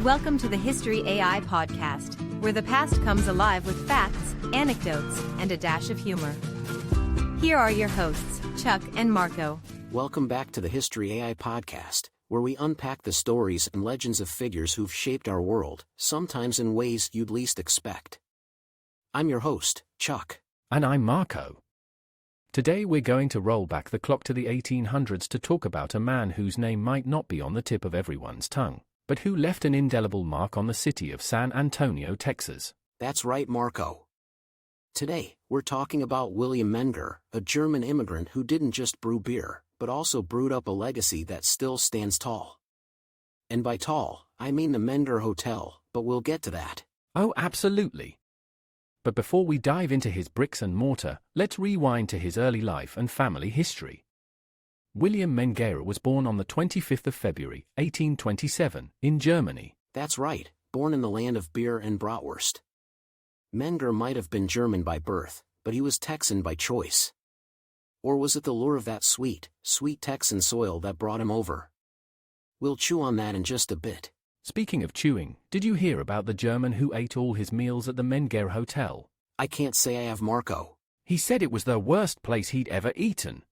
Welcome to the History AI podcast, where the past comes alive with facts, anecdotes, and a dash of humor. Here are your hosts, Chuck and Marco. Welcome back to the History AI podcast, where we unpack the stories and legends of figures who've shaped our world, sometimes in ways you'd least expect. I'm your host, Chuck. And I'm Marco. Today we're going to roll back the clock to the 1800s to talk about a man whose name might not be on the tip of everyone's tongue, but who left an indelible mark on the city of San Antonio, Texas. That's right, Marco. Today, we're talking about William Menger, a German immigrant who didn't just brew beer, but also brewed up a legacy that still stands tall. And by tall, I mean the Menger Hotel, but we'll get to that. Oh, absolutely. But before we dive into his bricks and mortar, let's rewind to his early life and family history. William Menger was born on the 25th of February, 1827, in Germany. That's right, born in the land of beer and bratwurst. Menger might have been German by birth, but he was Texan by choice. Or was it the lure of that sweet Texan soil that brought him over? We'll chew on that in just a bit. Speaking of chewing, did you hear about the German who ate all his meals at the Menger Hotel? I can't say I have, Marco. He said it was the worst place he'd ever eaten.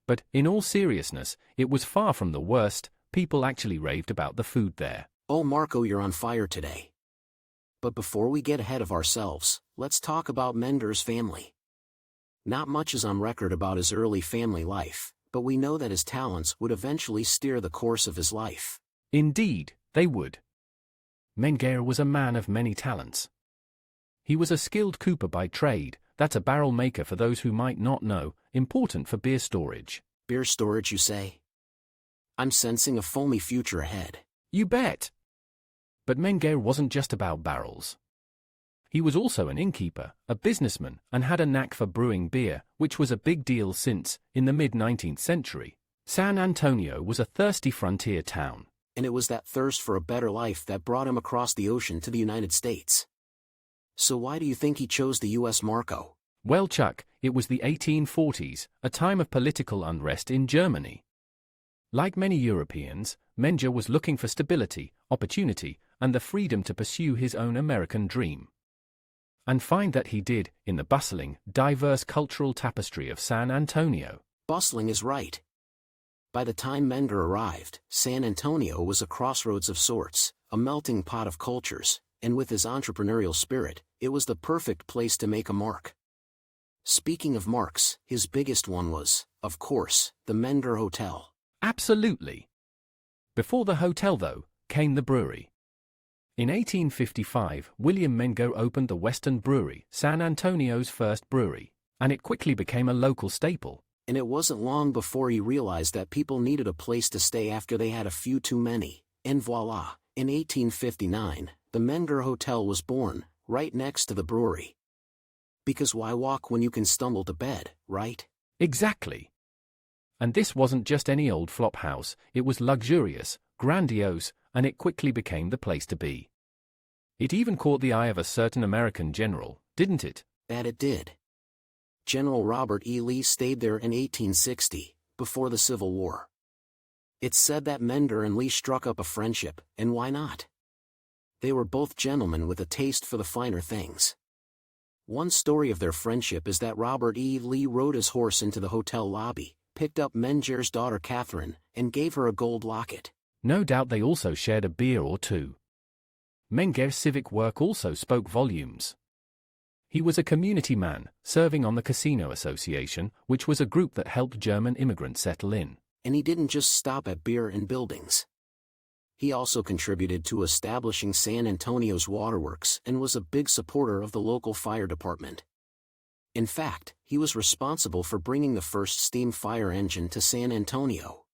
But, in all seriousness, it was far from the worst. People actually raved about the food there. Oh, Marco, you're on fire today. But before we get ahead of ourselves, let's talk about Menger's family. Not much is on record about his early family life, but we know that his talents would eventually steer the course of his life. Indeed, they would. Menger was a man of many talents. He was a skilled cooper by trade. That's a barrel maker for those who might not know, important for beer storage. Beer storage, you say? I'm sensing a foamy future ahead. You bet. But Menger wasn't just about barrels. He was also an innkeeper, a businessman, and had a knack for brewing beer, which was a big deal since, in the mid-19th century, San Antonio was a thirsty frontier town. And it was that thirst for a better life that brought him across the ocean to the United States. So why do you think he chose the U.S., Marco? Well, Chuck, it was the 1840s, a time of political unrest in Germany. Like many Europeans, Menger was looking for stability, opportunity, and the freedom to pursue his own American dream. And find that he did, in the bustling, diverse cultural tapestry of San Antonio. Bustling is right. By the time Menger arrived, San Antonio was a crossroads of sorts, a melting pot of cultures, and with his entrepreneurial spirit, it was the perfect place to make a mark. Speaking of marks, his biggest one was, of course, the Menger Hotel. Absolutely. Before the hotel, though, came the brewery. In 1855, William Menger opened the Western Brewery, San Antonio's first brewery, and it quickly became a local staple. And it wasn't long before he realized that people needed a place to stay after they had a few too many, and voila, in 1859, the Menger Hotel was born, right next to the brewery. Because why walk when you can stumble to bed, right? Exactly. And this wasn't just any old flop house, it was luxurious, grandiose, and it quickly became the place to be. It even caught the eye of a certain American general, didn't it? That it did. General Robert E. Lee stayed there in 1860, before the Civil War. It's said that Menger and Lee struck up a friendship, and why not? They were both gentlemen with a taste for the finer things. One story of their friendship is that Robert E. Lee rode his horse into the hotel lobby, picked up Menger's daughter Catherine, and gave her a gold locket. No doubt they also shared a beer or two. Menger's civic work also spoke volumes. He was a community man, serving on the Casino Association, which was a group that helped German immigrants settle in. And he didn't just stop at beer and buildings. He also contributed to establishing San Antonio's waterworks and was a big supporter of the local fire department. In fact, he was responsible for bringing the first steam fire engine to San Antonio.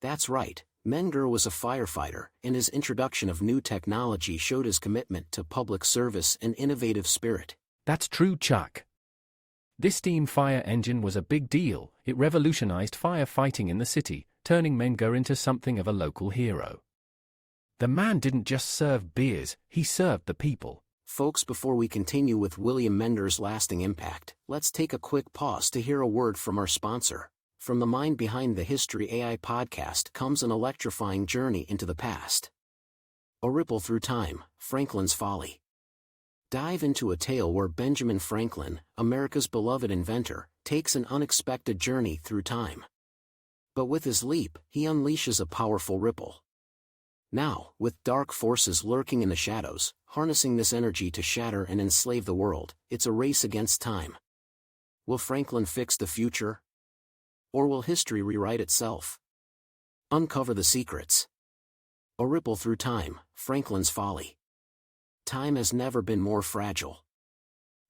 That's right, Menger was a firefighter, and his introduction of new technology showed his commitment to public service and innovative spirit. That's true, Chuck. This steam fire engine was a big deal. It revolutionized firefighting in the city, turning Menger into something of a local hero. The man didn't just serve beers, he served the people. Folks, before we continue with William Menger's lasting impact, let's take a quick pause to hear a word from our sponsor. From the mind behind the History AI podcast comes an electrifying journey into the past. A Ripple Through Time, Franklin's Folly. Dive into a tale where Benjamin Franklin, America's beloved inventor, takes an unexpected journey through time. But with his leap, he unleashes a powerful ripple. Now, with dark forces lurking in the shadows, harnessing this energy to shatter and enslave the world, it's a race against time. Will Franklin fix the future? Or will history rewrite itself? Uncover the secrets. A Ripple Through Time, Franklin's Folly. Time has never been more fragile.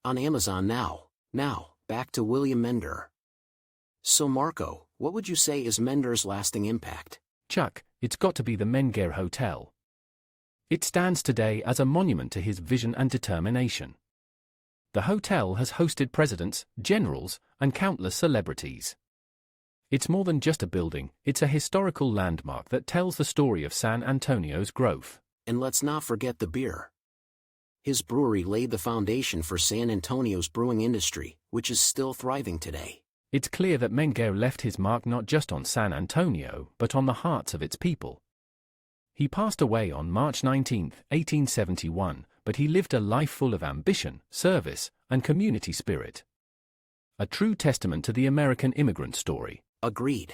On Amazon now. Now, back to William Menger. So Marco, what would you say is Menger's lasting impact? Chuck, it's got to be the Menger Hotel. It stands today as a monument to his vision and determination. The hotel has hosted presidents, generals, and countless celebrities. It's more than just a building, it's a historical landmark that tells the story of San Antonio's growth. And let's not forget the beer. His brewery laid the foundation for San Antonio's brewing industry, which is still thriving today. It's clear that Menger left his mark not just on San Antonio, but on the hearts of its people. He passed away on March 19, 1871, but he lived a life full of ambition, service, and community spirit. A true testament to the American immigrant story. Agreed.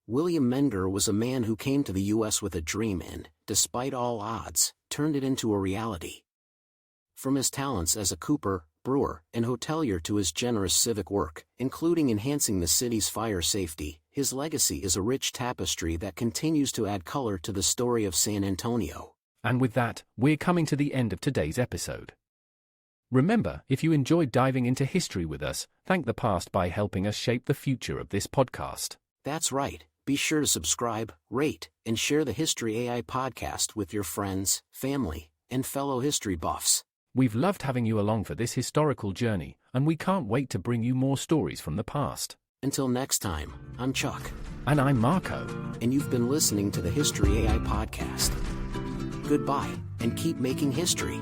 William Menger was a man who came to the U.S. with a dream and, despite all odds, turned it into a reality. From his talents as a cooper, brewer, and hotelier to his generous civic work, including enhancing the city's fire safety, his legacy is a rich tapestry that continues to add color to the story of San Antonio. And with that, we're coming to the end of today's episode. Remember, if you enjoyed diving into history with us, thank the past by helping us shape the future of this podcast. That's right. Be sure to subscribe, rate, and share the History AI podcast with your friends, family, and fellow history buffs. We've loved having you along for this historical journey, and we can't wait to bring you more stories from the past. Until next time, I'm Chuck. And I'm Marco. And you've been listening to the History AI podcast. Goodbye, and keep making history.